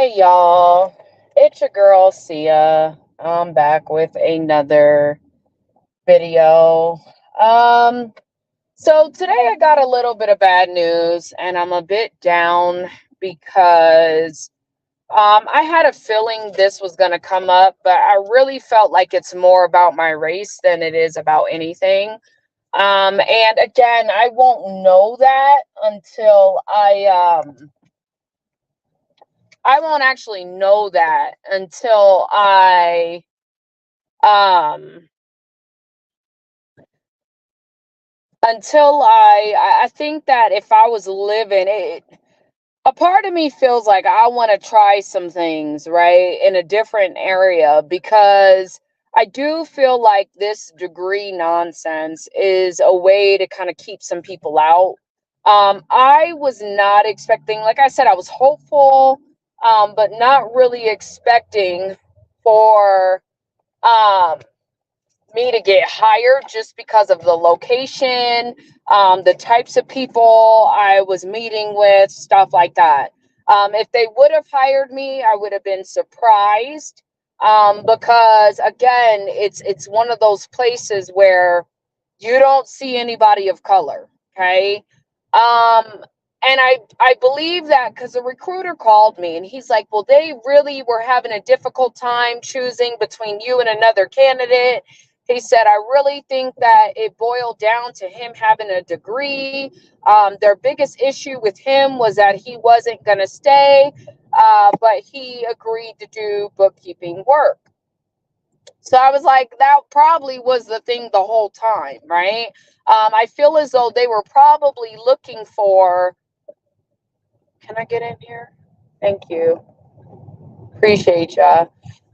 Hey y'all, it's your girl Sia. I'm back with another video. Um, so today I got a little bit of bad news and I'm a bit down because I had a feeling this was going to come up, but I really felt like it's more about my race than it is about anything. And again, I won't know that until I won't actually know that um until I think that if I was living it, a part of me feels like I want to try some things, right, in a different area because I do feel like this degree nonsense is a way to kind of keep some people out. I was not expecting, like I said, I was hopeful, but not really expecting for um me to get hired just because of the location, the types of people I was meeting with, stuff like that. If they would have hired me, I would have been surprised, because again, it's one of those places where you don't see anybody of color. Okay. Um, and I believe that because the recruiter called me and he's like, well, they really were having a difficult time choosing between you and another candidate. He said, I really think that it boiled down to him having a degree. Their biggest issue with him was that he wasn't going to stay, but he agreed to do bookkeeping work. So I was like, that probably was the thing the whole time, right? I feel as though they were probably looking for. Can I get in here? Thank you. Appreciate ya.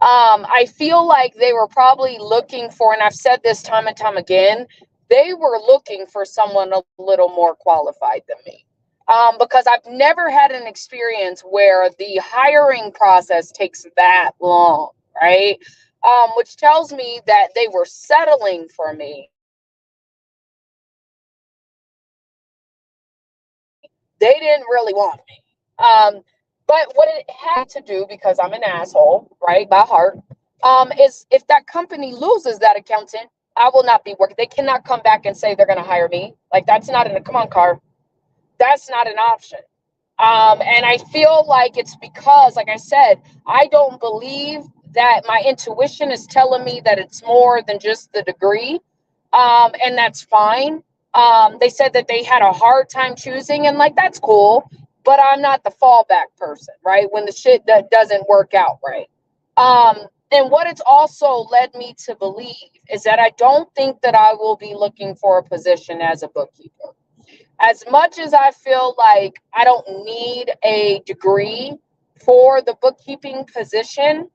I feel like they were probably looking for, and I've said this time and time again, they were looking for someone a little more qualified than me. Because I've never had an experience where the hiring process takes that long, right? Which tells me that they were settling for me. They didn't really want me. But what it had to do, because I'm an asshole, right, by heart, is if that company loses that accountant, I will not be working. They cannot come back and say they're going to hire me. Like, that's not an, come on, car. That's not an option. And I feel like it's because, like I said, I don't believe that my intuition is telling me that it's more than just the degree. And that's fine. They said that they had a hard time choosing, and like, that's cool, but I'm not the fallback person, right? When the shit that doesn't work out right. And what it's also led me to believe is that I don't think that I will be looking for a position as a bookkeeper. As much as I feel like I don't need a degree for the bookkeeping position,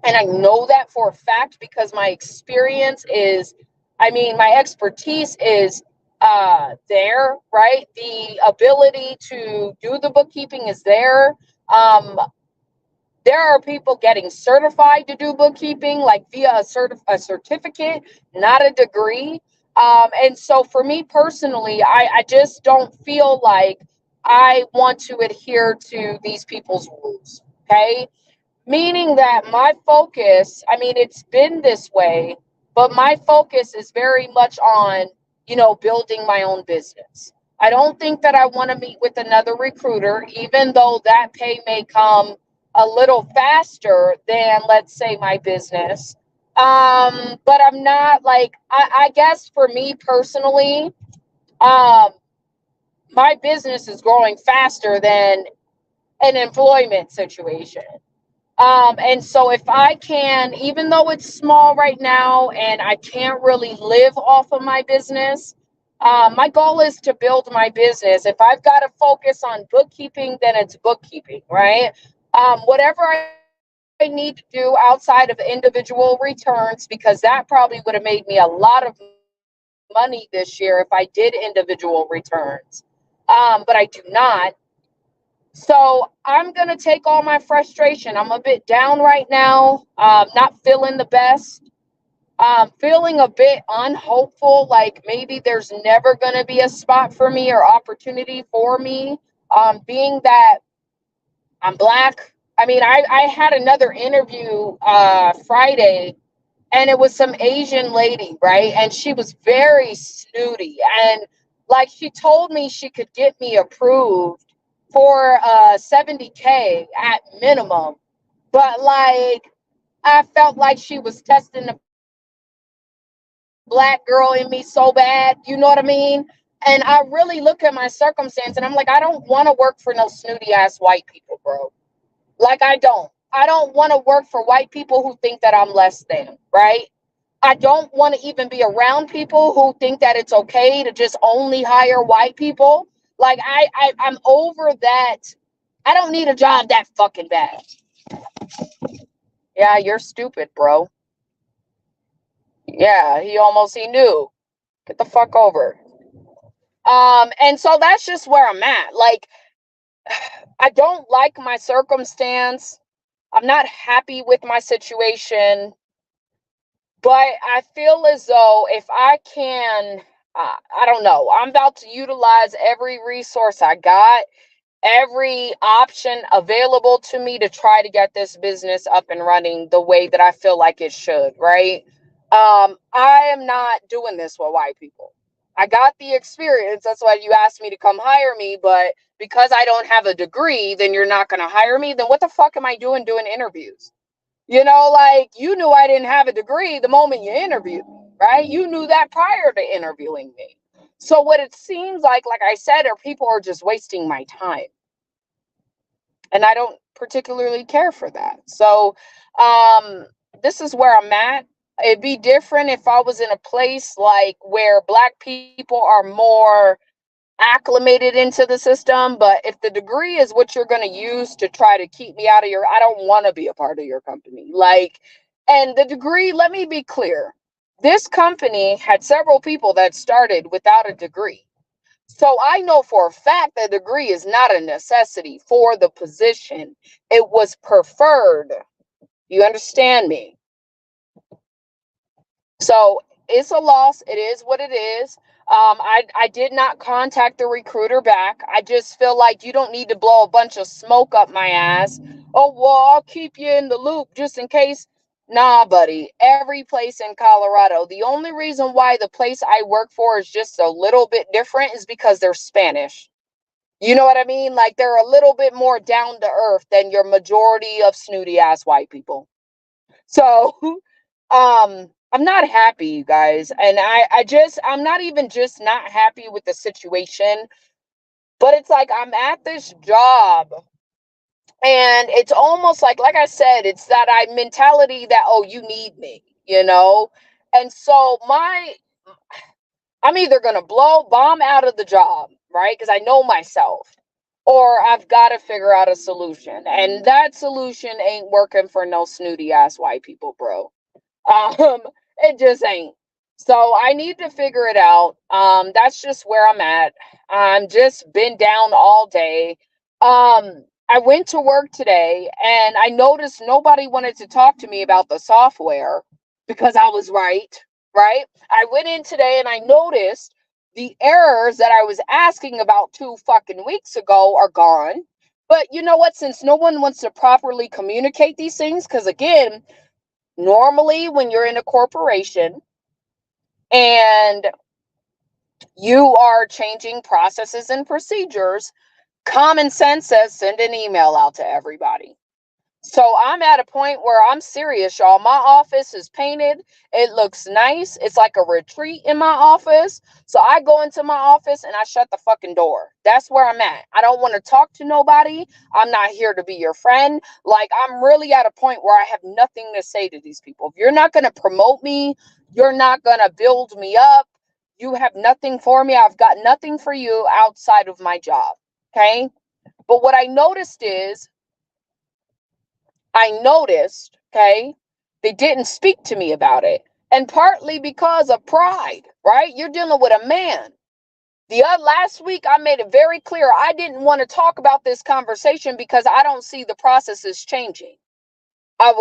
and I know that for a fact because my experience is, I mean, my expertise is there, right? The ability to do the bookkeeping is there. Um, there are people getting certified to do bookkeeping, like via a certificate, not a degree. And so for me personally, I just don't feel like I want to adhere to these people's rules. Okay. Meaning that my focus, I mean, it's been this way, but my focus is very much on, building my own business. I don't think that I want to meet with another recruiter, even though that pay may come a little faster than, let's say, my business. But I'm not like, I guess for me personally, um, my business is growing faster than an employment situation. And so if I can, even though it's small right now and I can't really live off of my business, my goal is to build my business. If I've got to focus on bookkeeping, then it's bookkeeping, right? Whatever I need to do outside of individual returns, because that probably would have made me a lot of money this year if I did individual returns. But I do not. So I'm going to take all my frustration. I'm a bit down right now, not feeling the best, feeling a bit unhopeful, like maybe there's never going to be a spot for me or opportunity for me, being that I'm Black. I mean, I had another interview Friday, and it was some Asian lady, right? And she was very snooty. And like she told me she could get me approved for 70K at minimum. But like I felt like she was testing the black girl in me so bad, you know what I mean? And I really look at my circumstance and I'm like, I don't want to work for no snooty ass white people, bro. Like I don't. I don't want to work for white people who think that I'm less than, right? I don't want to even be around people who think that it's okay to just only hire white people. Like I'm over that. I don't need a job that fucking bad. Yeah, you're stupid, bro. Yeah, he knew. Get the fuck over. And so that's just where I'm at. Like, I don't like my circumstance. I'm not happy with my situation, but I feel as though if I can, I don't know, I'm about to utilize every resource I got, every option available to me to try to get this business up and running the way that I feel like it should, right? I am not doing this with white people. I got the experience. That's why you asked me to come hire me, but because I don't have a degree, then you're not going to hire me. Then what the fuck am I doing interviews? You know, like you knew I didn't have a degree the moment you interviewed me, right? You knew that prior to interviewing me. So what it seems like I said, are people are just wasting my time. And I don't particularly care for that. So this is where I'm at. It'd be different if I was in a place like where black people are more acclimated into the system. But if the degree is what you're going to use to try to keep me out of I don't want to be a part of your company. Like, and the degree, let me be clear. This company had several people that started without a degree. So I know for a fact that a degree is not a necessity for the position. It was preferred. You understand me? So it's a loss. It is what it is. I did not contact the recruiter back. I just feel like you don't need to blow a bunch of smoke up my ass. Oh, well, I'll keep you in the loop just in case. Nah, buddy. Every place in Colorado, the only reason why the place I work for is just a little bit different is because they're Spanish. You know what I mean? Like they're a little bit more down to earth than your majority of snooty ass white people. So, I'm not happy, you guys. And I'm not even just not happy with the situation, but it's like I'm at this job and it's almost like I said, it's that I mentality that, oh, you need me, you know? And so I'm either going to bomb out of the job, right? Because I know myself, or I've got to figure out a solution. And that solution ain't working for no snooty ass white people, bro. Um, it just ain't. So I need to figure it out. That's just where I'm at. I'm just been down all day. I went to work today and I noticed nobody wanted to talk to me about the software because I was right? I went in today and I noticed the errors that I was asking about 2 fucking weeks ago are gone. But you know what? Since no one wants to properly communicate these things, because again, normally when you're in a corporation and you are changing processes and procedures, common sense says send an email out to everybody. So I'm at a point where I'm serious, y'all. My office is painted. It looks nice. It's like a retreat in my office. So I go into my office and I shut the fucking door. That's where I'm at. I don't want to talk to nobody. I'm not here to be your friend. Like, I'm really at a point where I have nothing to say to these people. If you're not going to promote me, you're not going to build me up. You have nothing for me. I've got nothing for you outside of my job. Okay. But what I noticed is, okay, they didn't speak to me about it. And partly because of pride, right? You're dealing with a man. Last week, I made it very clear I didn't want to talk about this conversation because I don't see the processes changing. I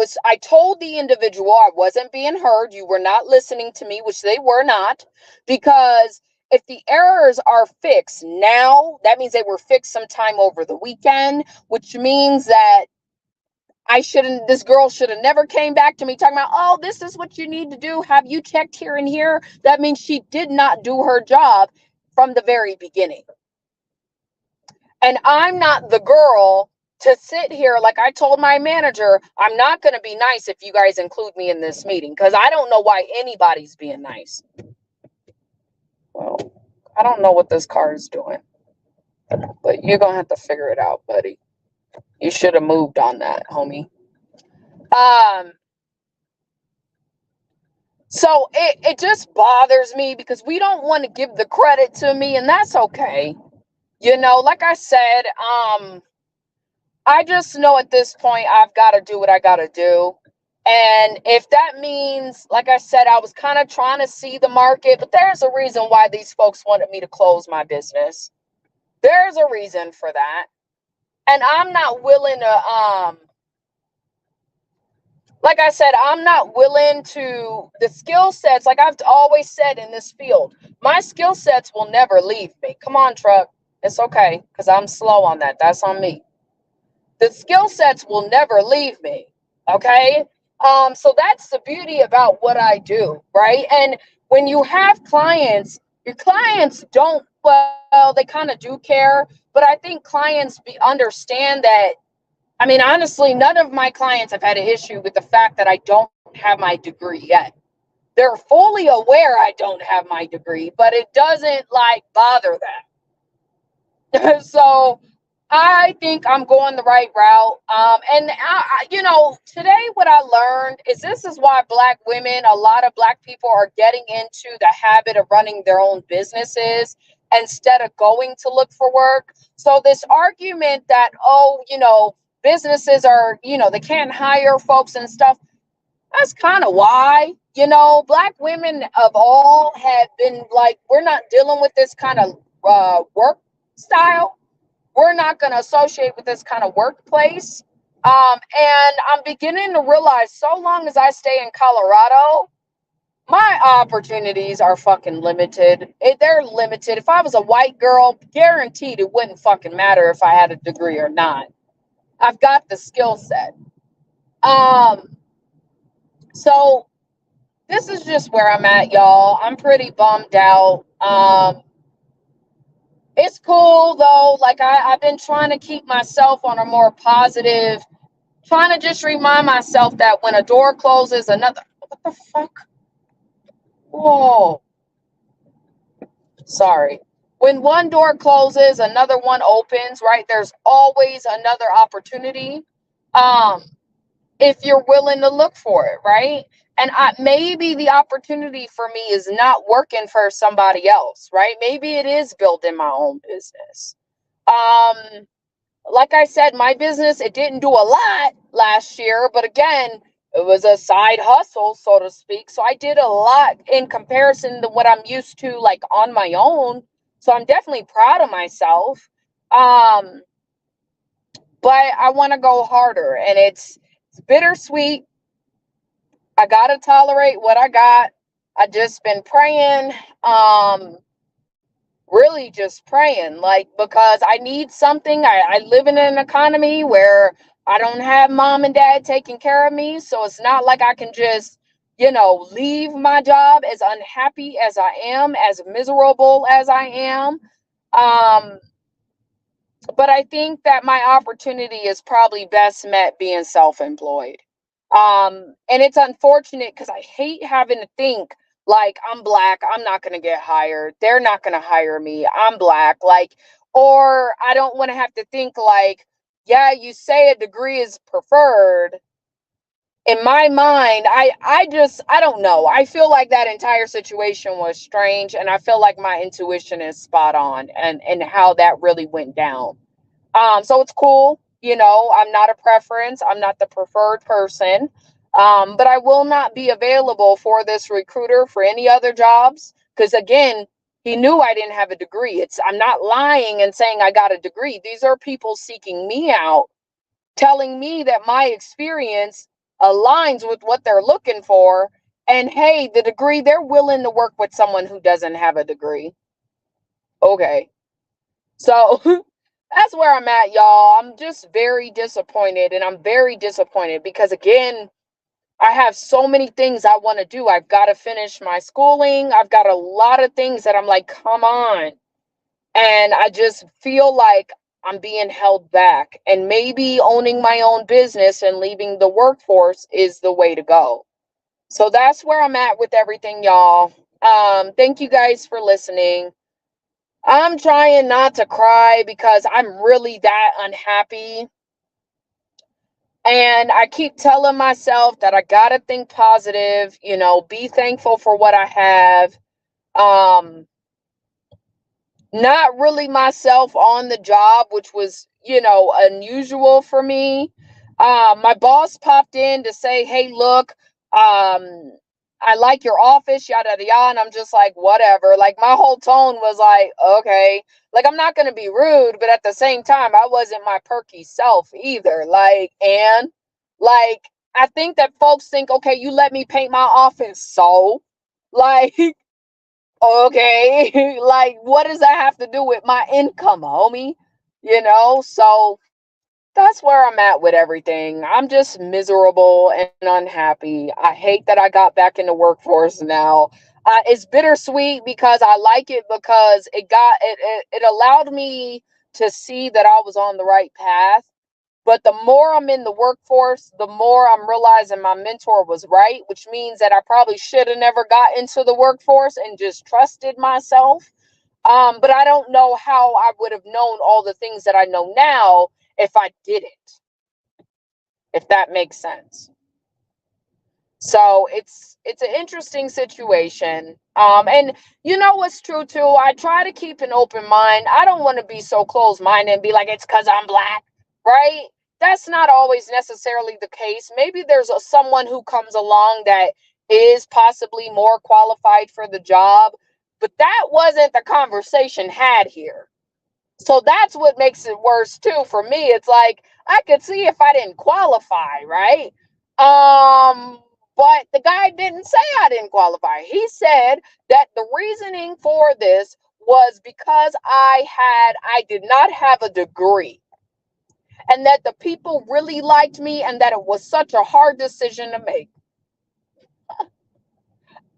told the individual I wasn't being heard. You were not listening to me, which they were not, because if the errors are fixed now, that means they were fixed sometime over the weekend, which means that this girl should have never came back to me talking about, oh, this is what you need to do. Have you checked here and here? That means she did not do her job from the very beginning. And I'm not the girl to sit here. Like I told my manager, I'm not going to be nice if you guys include me in this meeting, because I don't know why anybody's being nice. Well, I don't know what this car is doing, but you're going to have to figure it out, buddy. You should have moved on that, homie. So it just bothers me because we don't want to give the credit to me, and that's okay. You know, like I said, I just know at this point I've got to do what I got to do. And if that means, like I said, I was kind of trying to see the market, but there's a reason why these folks wanted me to close my business. There's a reason for that. And I'm not willing to, like I said, I'm not willing to, the skill sets, like I've always said in this field, my skill sets will never leave me. Come on, truck. It's okay, because I'm slow on that. That's on me. The skill sets will never leave me, okay? So that's the beauty about what I do, right? And when you have clients, your clients don't, well, they kind of do care, but I think clients understand that. I mean, honestly, none of my clients have had an issue with the fact that I don't have my degree yet. They're fully aware I don't have my degree, but it doesn't like bother them. So I think I'm going the right route. And you know, today what I learned is this is why Black women, a lot of Black people are getting into the habit of running their own businesses instead of going to look for work. So this argument that, oh, you know, businesses are, you know, they can't hire folks and stuff. That's kind of why, you know, Black women of all have been like, we're not dealing with this kind of work style. We're not going to associate with this kind of workplace. And I'm beginning to realize so long as I stay in Colorado, my opportunities are fucking limited. They're limited. If I was a white girl, guaranteed it wouldn't fucking matter if I had a degree or not. I've got the skill set. So this is just where I'm at, y'all. I'm pretty bummed out. It's cool though. Like I've been trying to keep myself on a more positive, trying to just remind myself that when a door closes, another, what the fuck? Whoa. Sorry. When one door closes, another one opens, right? There's always another opportunity. If you're willing to look for it, right? And maybe the opportunity for me is not working for somebody else, right? Maybe it is building my own business. Like I said, my business, it didn't do a lot last year, but again, it was a side hustle, so to speak. So I did a lot in comparison to what I'm used to, like on my own. So I'm definitely proud of myself. But I want to go harder, and it's bittersweet. I got to tolerate what I got. I just been praying, really just praying, like, because I need something. I live in an economy where I don't have mom and dad taking care of me. So it's not like I can just, you know, leave my job as unhappy as I am, as miserable as I am. But I think that my opportunity is probably best met being self-employed. And it's unfortunate because I hate having to think like I'm Black, I'm not going to get hired. They're not going to hire me. I'm Black. Like, or I don't want to have to think like, yeah, you say a degree is preferred. In my mind, I don't know. I feel like that entire situation was strange, and I feel like my intuition is spot on and how that really went down. So it's cool. You know, I'm not a preference. I'm not the preferred person. But I will not be available for this recruiter for any other jobs. Because again, he knew I didn't have a degree. I'm not lying and saying I got a degree. These are people seeking me out, telling me that my experience aligns with what they're looking for. And hey, the degree, they're willing to work with someone who doesn't have a degree. Okay. So that's where I'm at, y'all. I'm just very disappointed, and I'm very disappointed because, again, I have so many things I want to do. I've got to finish my schooling. I've got a lot of things that I'm like, come on. And I just feel like I'm being held back. And maybe owning my own business and leaving the workforce is the way to go. So that's where I'm at with everything, y'all. Thank you guys for listening. I'm trying not to cry because I'm really that unhappy. And I keep telling myself that I got to think positive, be thankful for what I have. Um, Not really myself on the job, which was, unusual for me. My boss popped in to say, hey, look, I like your office, yada, yada, yada. And I'm just like, whatever. Like, my whole tone was like, okay. Like, I'm not going to be rude, but at the same time, I wasn't my perky self either. Like, I think that folks think, okay, you let me paint my office. So, like, okay, like what does that have to do with my income, homie? So that's where I'm at with everything. I'm just miserable and unhappy. I hate that I got back in the workforce now. It's bittersweet because I like it because it allowed me to see that I was on the right path. But the more I'm in the workforce, the more I'm realizing my mentor was right, which means that I probably should have never got into the workforce and just trusted myself. But I don't know how I would have known all the things that I know now if I didn't, if that makes sense. So it's an interesting situation. And you know what's true too? I try to keep an open mind. I don't want to be so closed-minded and be like, it's because I'm black, right? That's not always necessarily the case. Maybe there's someone who comes along that is possibly more qualified for the job, but that wasn't the conversation had here. So that's what makes it worse too for me. It's like I could see if I didn't qualify, right? But the guy didn't say I didn't qualify. He said that the reasoning for this was because I did not have a degree, and that the people really liked me and that it was such a hard decision to make.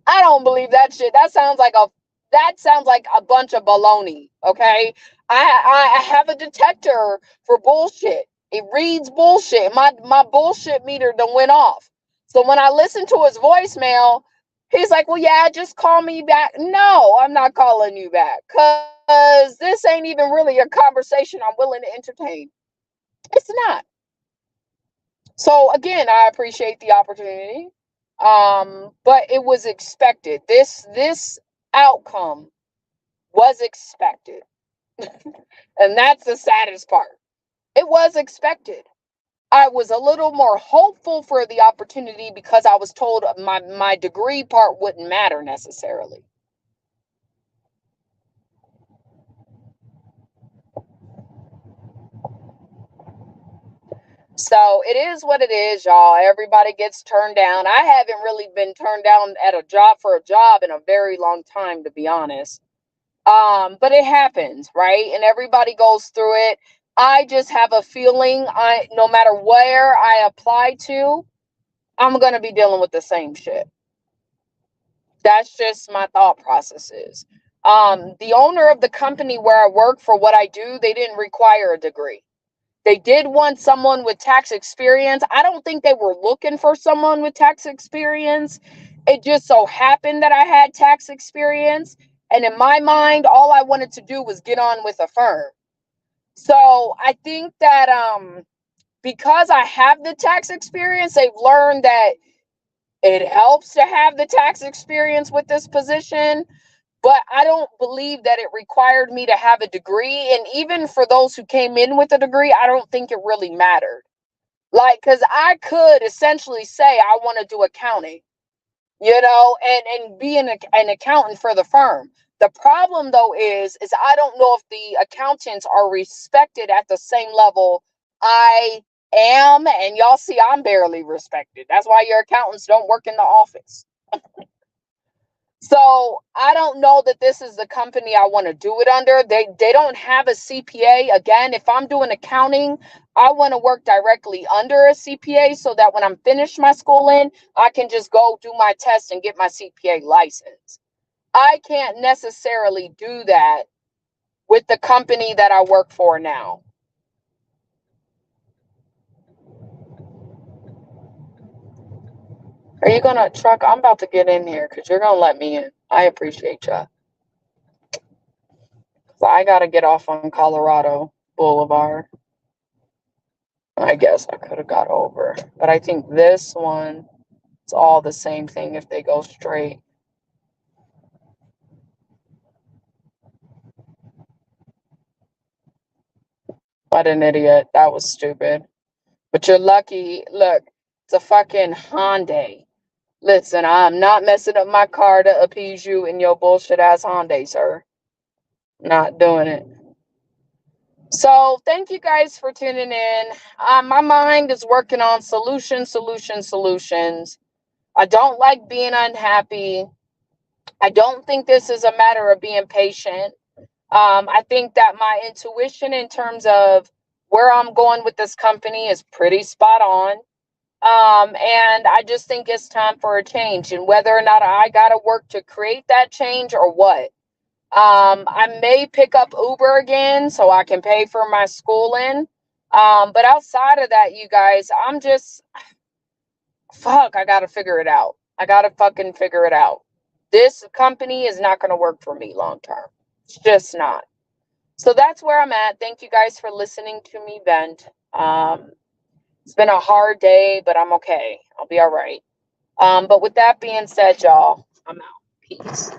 I don't believe that shit. That sounds like a bunch of baloney. Okay, I have a detector for bullshit. It reads bullshit. My bullshit meter done went off. So when I listen to his voicemail, he's like, "Well, yeah, just call me back." No, I'm not calling you back because this ain't even really a conversation I'm willing to entertain. It's not. So again, I appreciate the opportunity. But it was expected. This outcome was expected. And that's the saddest part. It was expected. I was a little more hopeful for the opportunity because I was told my degree part wouldn't matter necessarily. So it is what it is, y'all. Everybody gets turned down. I haven't really been turned down at a job for a job in a very long time, to be honest. But it happens, right? And everybody goes through it. I just have a feeling no matter where I apply to, I'm gonna be dealing with the same shit. That's just my thought processes. The owner of the company where I work for what I do, they didn't require a degree. They did want someone with tax experience. I don't think they were looking for someone with tax experience. It just so happened that I had tax experience. And in my mind, all I wanted to do was get on with a firm. So I think that because I have the tax experience, they've learned that it helps to have the tax experience with this position. But I don't believe that it required me to have a degree. And even for those who came in with a degree, I don't think it really mattered. Like, because I could essentially say I want to do accounting, and be an accountant for the firm. The problem though is I don't know if the accountants are respected at the same level I am, and y'all see I'm barely respected. That's why your accountants don't work in the office. So I don't know that this is the company I want to do it under. They don't have a CPA. Again, if I'm doing accounting, I want to work directly under a CPA so that when I'm finished my schooling, I can just go do my test and get my CPA license. I can't necessarily do that with the company that I work for now. Are you gonna truck? I'm about to get in here because you're gonna let me in. I appreciate you. So I gotta get off on Colorado Boulevard. I guess I could have got over, but I think this one, it's all the same thing if they go straight. What an idiot. That was stupid. But you're lucky. Look, it's a fucking Hyundai. Listen, I'm not messing up my car to appease you in your bullshit ass Hyundai, sir. Not doing it. So thank you guys for tuning in. My mind is working on solutions. I don't like being unhappy. I don't think this is a matter of being patient. I think that my intuition in terms of where I'm going with this company is pretty spot on. And I just think it's time for a change, and whether or not I got to work to create that change or what. I may pick up Uber again so I can pay for my schooling. But outside of that, you guys, I'm just, fuck, I got to figure it out. I got to fucking figure it out. This company is not going to work for me long term. It's just not. So that's where I'm at. Thank you guys for listening to me vent. It's been a hard day, but I'm okay. I'll be all right. But with that being said, y'all, I'm out. Peace.